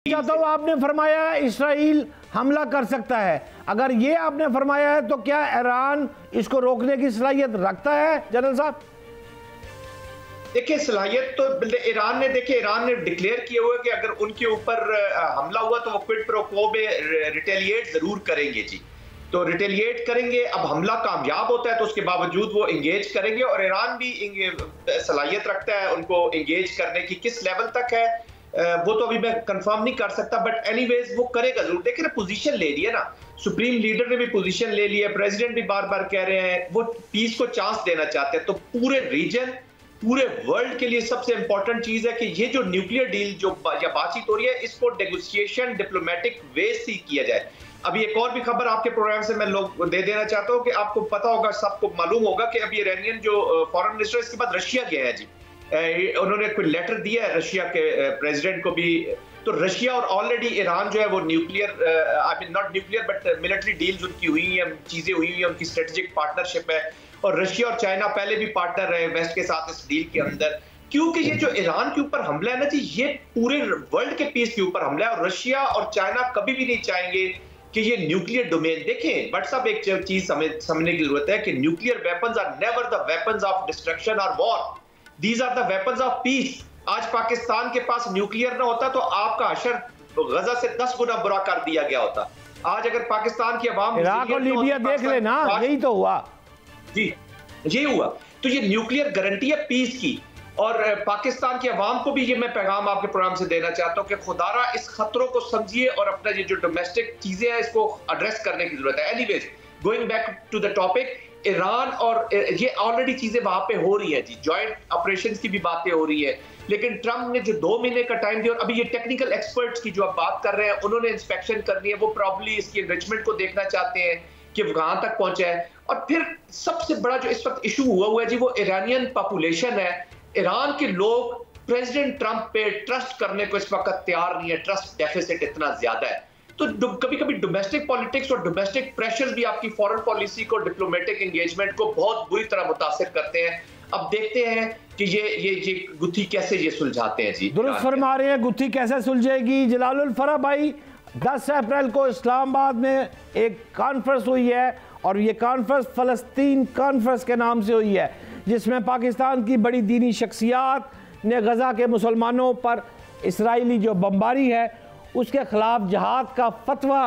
चाहता हूँ, आपने फरमाया इसराइल हमला कर सकता है। अगर ये आपने फरमाया है तो क्या ईरान इसको रोकने की सलाहियत रखता है जनरल साहब? देखिए सलाहियत तो ईरान ने डिक्लेयर किया हुआ है कि अगर उनके ऊपर हमला हुआ तो वो क्विड प्रो क्वो में रिटेलिएट जरूर करेंगे जी। तो रिटेलिएट करेंगे। अब हमला कामयाब होता है तो उसके बावजूद वो इंगेज करेंगे और ईरान भी सलाहियत रखता है उनको इंगेज करने की। किस लेवल तक है वो तो अभी मैं कंफर्म नहीं कर सकता, बट एनीवेज वो करेगा जरूर। देखिए ना, पोजीशन ले लिया ना, सुप्रीम लीडर ने भी पोजीशन ले लिया, प्रेसिडेंट भी बार बार कह रहे हैं वो पीस को चांस देना चाहते हैं। तो पूरे रीजन, पूरे वर्ल्ड के लिए सबसे इंपॉर्टेंट चीज है कि ये जो न्यूक्लियर डील जो बातचीत हो रही है इसको नेगोशिएशन डिप्लोमेटिक वे से किया जाए। अभी एक और भी खबर आपके प्रोग्राम से मैं लोग दे देना चाहता हूं कि आपको पता होगा, सबको मालूम होगा कि अभी ईरानियन जो फॉरेन मिनिस्टर इसके बाद रशिया गया है जी। उन्होंने कोई लेटर दिया है रशिया के प्रेसिडेंट को भी। तो रशिया और ऑलरेडी ईरान जो है वो nuclear I mean not nuclear but military deals उनकी हुई हैं, चीजें हुई हैं, उनकी स्ट्रेटेजिक पार्टनरशिप है। और रशिया और चाइना पहले भी पार्टनर रहे वेस्ट के साथ इस डील के अंदर। क्योंकि ये जो ईरान के ऊपर हमला है ना जी, ये पूरे वर्ल्ड के पीस के ऊपर हमला है और रशिया और चाइना कभी भी नहीं चाहेंगे कि ये न्यूक्लियर डोमेन। देखें बट साहब, एक चीज समझने की जरूरत है कि nuclear weapons are never the weapons of destruction और war, these are the weapons of peace. आज पाकिस्तान के पास न्यूक्लियर ना होता तो आपका हशर गजा से 10 गुना बुरा कर दिया गया होता। आज अगर पाकिस्तान की आवाम इराक और लीबिया देख लेना, यही तो हुआ जी, ये हुआ। तो ये न्यूक्लियर गारंटी है पीस की। और पाकिस्तान की आवाम को भी ये मैं पैगाम आपके प्रोग्राम से देना चाहता हूं कि खुदारा इस खतरों को समझिए और अपना ये जो डोमेस्टिक चीजें हैं इसको एड्रेस करने की जरूरत है। Anyways, going back to the topic, Iran और ये ऑलरेडी चीजें वहां पे हो रही है जी, जॉइंट ऑपरेशंस की भी बातें हो रही है। लेकिन ट्रंप ने जो 2 महीने का टाइम दिया और अभी ये टेक्निकल एक्सपर्ट्स की जो आप बात कर रहे हैं उन्होंने इंस्पेक्शन करनी है, वो प्रॉब्ली इसकी एनरिचमेंट को देखना चाहते हैं कि वो कहां तक पहुंचा है। और फिर सबसे बड़ा जो इस वक्त इशू हुआ है जी, वो ईरानियन पॉपुलेशन है। ईरान के लोग प्रेसिडेंट ट्रंप पे ट्रस्ट करने को इस वक्त तैयार नहीं है, ट्रस्ट डेफिसिट इतना ज्यादा है। तो कभी कभी डोमेस्टिक पॉलिटिक्स और डोमेस्टिक प्रेशर्स भी आपकी फॉरेन पॉलिसी को, डिप्लोमेटिक एंगेजमेंट को बहुत बुरी तरह मुतासिर करते हैं। अब देखते हैं कि ये गुत्थी कैसे ये सुलझाते हैं जी। दुरुस्त फरमा रहे हैं, गुत्थी कैसे सुलझेगी। जलालुल फराह भाई, 10 अप्रैल को इस्लामाबाद में एक कॉन्फ्रेंस हुई है और ये कॉन्फ्रेंस फ़लस्तीन कॉन्फ्रेंस के नाम से हुई है, जिसमें पाकिस्तान की बड़ी दीनी शख्सियात ने गजा के मुसलमानों पर इसराइली जो बमबारी है उसके खिलाफ जहाद का फतवा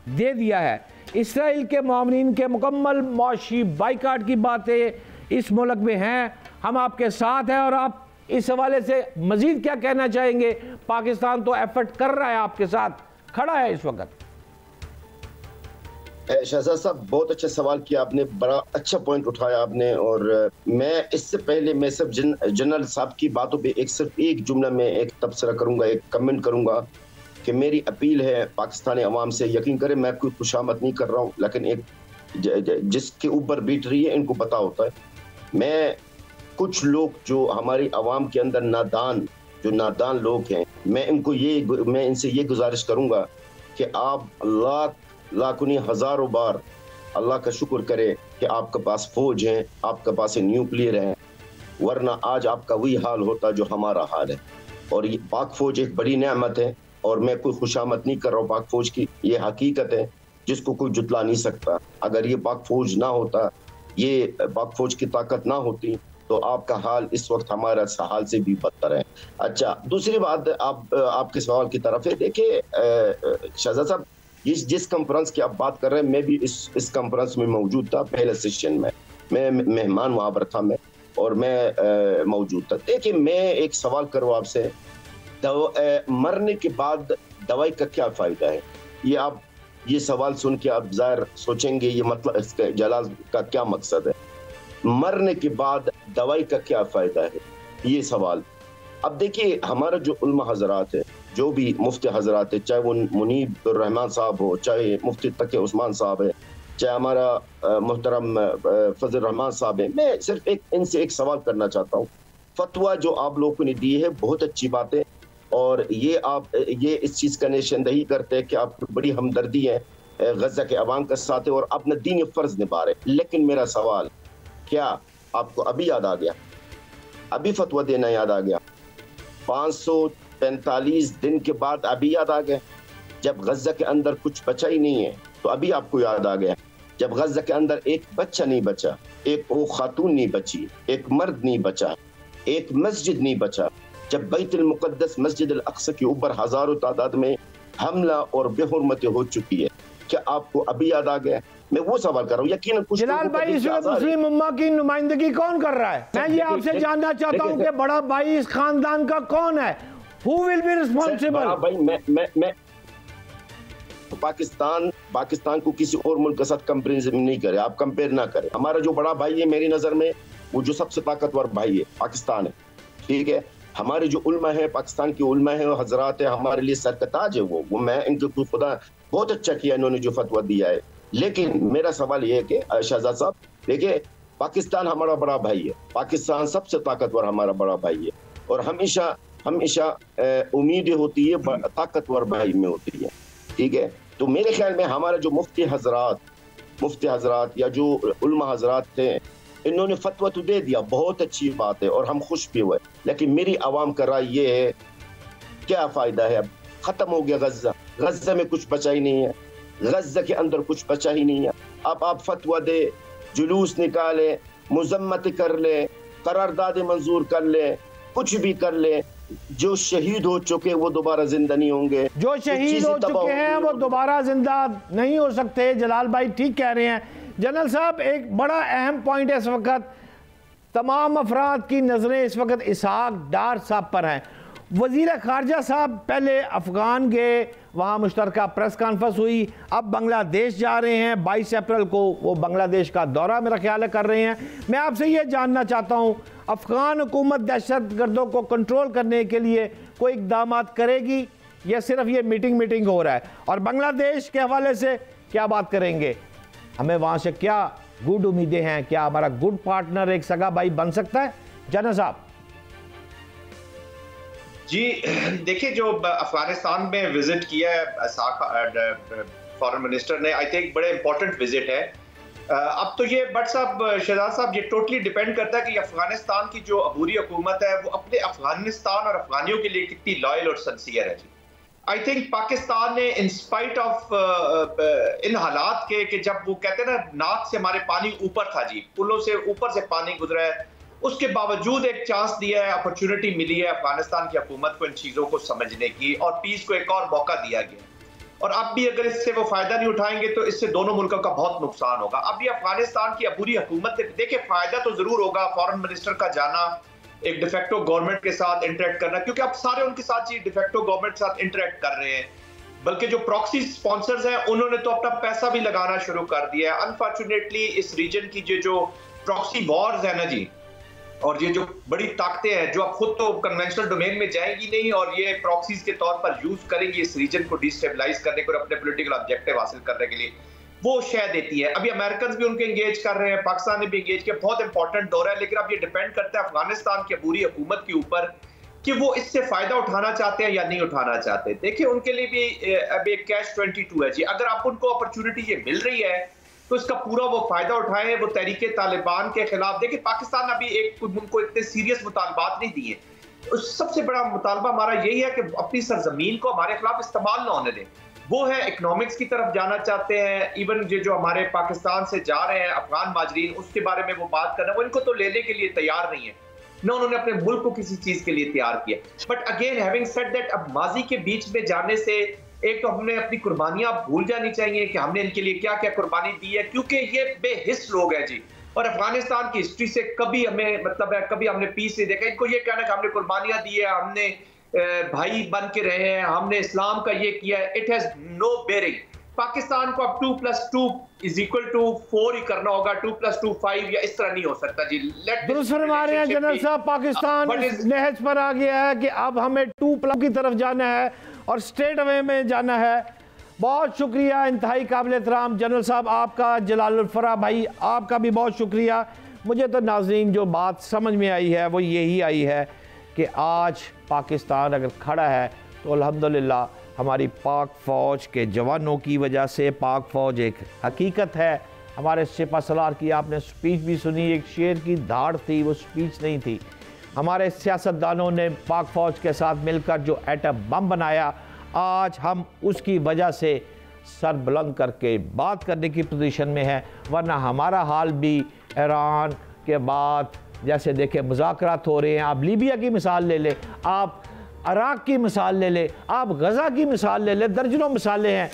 दे दिया है। इसराइल के मामलीन के मुकम्मल मुआशी बाइकाट की बातें इस मुल्क में हैं। हम आपके साथ हैं और आप इस हवाले से मजीद क्या कहना चाहेंगे? पाकिस्तान तो एफर्ट कर रहा है, आपके साथ खड़ा है इस वक्त। शहजाद साहब, बहुत अच्छा सवाल किया आपने, बड़ा अच्छा पॉइंट उठाया आपने। और मैं इससे पहले मैं सब जनरल साहब की बातों पे सिर्फ एक जुमला में एक तबसरा करूंगा, एक कमेंट करूंगा कि मेरी अपील है पाकिस्तानी अवाम से। यकीन करें मैं कोई खुशामद नहीं कर रहा हूँ, लेकिन एक जिसके ऊपर बीत रही है इनको पता होता है। मैं कुछ लोग जो हमारी अवाम के अंदर नादान लोग हैं, मैं इनसे ये गुजारिश करूंगा कि आप लाखों हजारों बार अल्लाह का शुक्र करें कि आपके पास फौज है, आपके पास न्यूक्लियर है, वरना आज आपका वही हाल होता जो हमारा हाल है। और ये पाक फौज एक बड़ी नेमत है और मैं कोई खुशामद नहीं कर रहा हूँ पाक फौज की, ये हकीकत है जिसको कोई जुटला नहीं सकता। अगर ये पाक फौज ना होता, ये पाक फौज की ताकत ना होती तो आपका हाल इस वक्त हमारा हाल से भी बदतर है। अच्छा, दूसरी बात आपके सवाल की तरफ है। देखिए शहजाद साहब, जिस कॉन्फ्रेंस की आप बात कर रहे हैं, मैं भी इस कॉन्फ्रेंस में मौजूद था, पहले सेशन में मैं मेहमान वहां पर था मैं, और मैं मौजूद था। देखिए मैं एक सवाल करूँ आपसे, मरने के बाद दवाई का क्या फायदा है? ये सवाल सुन के आप जाहिर सोचेंगे ये मतलब इसका जलाल का क्या मकसद है, मरने के बाद दवाई का क्या फायदा है, ये सवाल। अब देखिए हमारा जो उलमा हजरात है, जो भी मुफ्ती हजरात है, चाहे वो मुनीब रहमान साहब हो, चाहे मुफ्ती तकी उस्मान साहब है, चाहे हमारा मोहतरम फजल रहमान साहब है, मैं सिर्फ इनसे एक सवाल करना चाहता हूँ। फतवा जो आप लोगों ने दी है बहुत अच्छी बात है और ये इस चीज़ का निशानदही करते हैं कि आपकी बड़ी हमदर्दी है गजा के अवाम के साथ है और अपना दीनी फर्ज निभा रहे। लेकिन मेरा सवाल, क्या आपको अभी याद आ गया, अभी फतवा देना याद आ गया? 45 दिन के बाद अभी याद आ गया? जब गजा के अंदर कुछ बचा ही नहीं है तो अभी आपको याद आ गया? जब गजा के अंदर एक बच्चा नहीं बचा, एक वो खातून नहीं बची, एक मर्द नहीं बचा, एक मस्जिद नहीं बचा, जब बैतुल मुक़द्दस मस्जिद अल अक़सा के ऊपर हजारों तादाद में हमला और बेहुरमती हो चुकी है, क्या आपको अभी याद आ गया? मैं वो सवाल कर रहा हूँ। यकीनन कुछ जलाल भाई, इस वक्त मुस्लिम उम्मा की नुमाइंदगी कौन कर रहा है? मैं ये आपसे जानना चाहता हूँ कि बड़ा भाई इस खानदान का कौन है? Who will be responsible? भाई मैं पाकिस्तान को किसी और मुल्क के साथ कंपेरिजन नहीं करे, आप कंपेयर ना करें। हमारा जो बड़ा भाई है मेरी नजर में वो जो सबसे ताकतवर भाई है पाकिस्तान है, ठीक है। हमारे जो उल्मा है, पाकिस्तान की उल्मा है, हजरात है, हमारे लिए सरकताज है वो मैं इनको खुदा बहुत अच्छा किया इन्होंने जो फतवा दिया है। लेकिन मेरा सवाल ये है कि शहजाद साहब देखिए, पाकिस्तान हमारा बड़ा भाई है, पाकिस्तान सबसे ताकतवर हमारा बड़ा भाई है और हमेशा उम्मीद होती है ताकतवर भाई में होती है, ठीक है। तो मेरे ख्याल में हमारा जो मुफ्ती हजरात या जो उल्मा हजरात थे, इन्होंने फतवा तो दे दिया, बहुत अच्छी बात है और हम खुश भी हुए। लेकिन मेरी आवाम का राय ये है, क्या फायदा है? अब खत्म हो गया गजा में कुछ बचा ही नहीं है, गजा के अंदर कुछ बचा ही नहीं है। अब आप फतवा दे, जुलूस निकाले, मुजम्मत कर ले, करारदाद मंजूर कर ले, कुछ भी कर ले, जो शहीद हो चुके वो दोबारा जिंदा नहीं होंगे, जो शहीद हो चुके हैं वो दोबारा जिंदा नहीं हो सकते। जलाल भाई ठीक कह रहे हैं। जनरल साहब, एक बड़ा अहम पॉइंट है, इस वक्त तमाम अफराद की नज़रें इस वक्त इसहाक डार साहब पर हैं। वज़ीर ख़ारजा साहब पहले अफ़गान गए, वहाँ मुश्तरका प्रेस कॉन्फ्रेंस हुई, अब बांग्लादेश जा रहे हैं, 22 अप्रैल को वो बांग्लादेश का दौरा मेरा ख्याल है कर रहे हैं। मैं आपसे ये जानना चाहता हूँ, अफ़गान हुकूमत दहशत गर्दों को कंट्रोल करने के लिए कोई इक़दाम करेगी या सिर्फ ये मीटिंग हो रहा है? और बांग्लादेश के हवाले से क्या बात करेंगे? हमें वहाँ से क्या गुड उम्मीदें हैं? क्या हमारा गुड पार्टनर एक सगा भाई बन सकता है? जनरल साहब जी देखिए, जो अफगानिस्तान में विजिट किया है फॉरेन मिनिस्टर ने, आई थिंक बड़े इंपॉर्टेंट विजिट है। अब तो ये बट साहब, शहजाद साहब, ये टोटली डिपेंड करता है कि अफगानिस्तान की जो अबूरी हुकूमत है वो अपने अफगानिस्तान और अफगानियों के लिए कितनी लॉयल और सिंसियर है जी। आई थिंक पाकिस्तान ने इन स्पाइट ऑफ इन हालात के जब वो कहते हैं ना, नाक से हमारे पानी ऊपर था जी, पुलों से ऊपर से पानी गुजरा है, उसके बावजूद एक चांस दिया है, अपॉर्चुनिटी मिली है अफगानिस्तान की हुकूमत को इन चीजों को समझने की, और पीस को एक और मौका दिया गया। और अब भी अगर इससे वो फायदा नहीं उठाएंगे तो इससे दोनों मुल्कों का बहुत नुकसान होगा। अब ये अफगानिस्तान की अबूरी हुकूमत, देखिए फायदा तो जरूर होगा फॉरेन मिनिस्टर का जाना, एक डिफेक्टो गवर्नमेंट के साथ इंटरेक्ट करना, क्योंकि अब सारे उनके साथ ही डिफेक्टो गवर्नमेंट के साथ इंटरेक्ट कर रहे हैं। बल्कि जो प्रॉक्सी स्पॉन्सर्स हैं उन्होंने तो अपना पैसा भी लगाना शुरू कर दिया है। अनफॉर्चुनेटली इस रीजन की जो प्रॉक्सी वॉर्स है ना जी, और ये जो बड़ी ताकतें हैं जो अब खुद तो कन्वेंशनल डोमेन में जाएंगी नहीं और ये प्रॉक्सीज के तौर पर यूज करेंगी इस रीजन को डिस्टेबलाइज करने को और अपने पॉलिटिकल ऑब्जेक्टिव हासिल करने के लिए, वो शय देती है। अभी अमेरिकन भी उनके एंगेज कर रहे हैं, पाकिस्तान ने भी एंगेज किया, बहुत इंपॉर्टेंट दौर है। लेकिन अब ये डिपेंड करता है अफगानिस्तान की अबूरी हुकूमत के ऊपर कि वो इससे फायदा उठाना चाहते हैं या नहीं उठाना चाहते। देखिए उनके लिए भी अब एक कैश 22 है जी। अगर आप उनको अपॉर्चुनिटी ये मिल रही है तो इसका पूरा वो फायदा उठाएं। वो तहरीके तालिबान के खिलाफ, देखिए पाकिस्तान अभी एक उनको इतने सीरियस मुतालबात नहीं दिए, सबसे बड़ा मुतालबा हमारा यही है कि अपनी सरजमीन को हमारे खिलाफ इस्तेमाल ना होने दें। वो है इकोनॉमिक्स की तरफ जाना चाहते हैं। इवन जो हमारे पाकिस्तान से जा रहे हैं अफगान माजरीन, उसके बारे में वो बात करना, वो इनको तो लेने के लिए तैयार नहीं है, न उन्होंने अपने मुल्क को किसी चीज के लिए तैयार किया। But again having said that, अब माजी के बीच में जाने से एक तो हमने अपनी कुर्बानियां भूल जानी चाहिए कि हमने इनके लिए क्या क्या कुर्बानी दी है, क्योंकि ये बेहिस लोग हैं जी। और अफगानिस्तान की हिस्ट्री से कभी हमें मतलब है, कभी हमने पीस नहीं देखा। इनको ये कहना कि हमने कुर्बानियां दी है, हमने भाई बन के रहे हैं, हमने इस्लाम का ये किया है, it has no bearing. Pakistan को अब 2+2=4 ही करना होगा, 2+2 5 या इस तरह नहीं हो सकता जी। दुरुस्त फरमा रहे हैं जनरल साहब, पाकिस्तान इस नहज पर आ गया है कि अब हमें 2+ की तरफ जाना है और स्ट्रेट अवे में जाना है। बहुत शुक्रिया, इंतहाई काबिल एहतराम जनरल साहब आपका। जलालुल फराह भाई आपका भी बहुत शुक्रिया। मुझे तो नाज़रीन जो बात समझ में आई है वो यही आई है कि आज पाकिस्तान अगर खड़ा है तो अल्हम्दुलिल्लाह हमारी पाक फ़ौज के जवानों की वजह से। पाक फ़ौज एक हकीकत है। हमारे सिपा सलार की आपने स्पीच भी सुनी, एक शेर की धाड़ थी, वो स्पीच नहीं थी। हमारे सियासतदानों ने पाक फ़ौज के साथ मिलकर जो एटम बम बनाया, आज हम उसकी वजह से सर बुलंद करके बात करने की पोजीशन में है। वरना हमारा हाल भी ईरान के बाद जैसे देखें मुज़ाकरात हो रहे हैं, आप लीबिया की मिसाल ले लें, आप इराक़ की मिसाल ले लें, आप गज़ा की मिसाल ले लें, दर्जनों मिसालें हैं।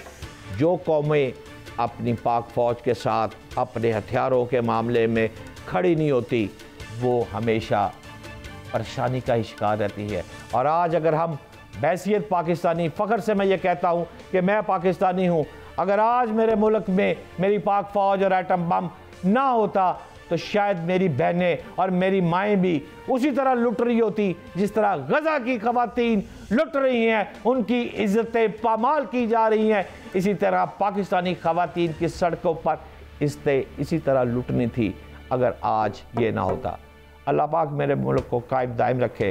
जो कौमें अपनी पाक फ़ौज के साथ अपने हथियारों के मामले में खड़ी नहीं होती, वो हमेशा परेशानी का ही शिकार रहती है। और आज अगर हम बैसियत पाकिस्तानी, फ़ख्र से मैं ये कहता हूँ कि मैं पाकिस्तानी हूँ, अगर आज मेरे मुल्क में मेरी पाक फ़ौज और एटम बम ना होता तो शायद मेरी बहनें और मेरी माएँ भी उसी तरह लुट रही होती जिस तरह गज़ा की ख़वातीन लुट रही हैं, उनकी इज़्ज़तें पामाल की जा रही हैं। इसी तरह पाकिस्तानी ख़वातीन की सड़कों पर इज़्ज़तें इसी तरह लुटनी थी अगर आज ये ना होता। अल्लाह पाक मेरे मुल्क को कायम दायम रखे।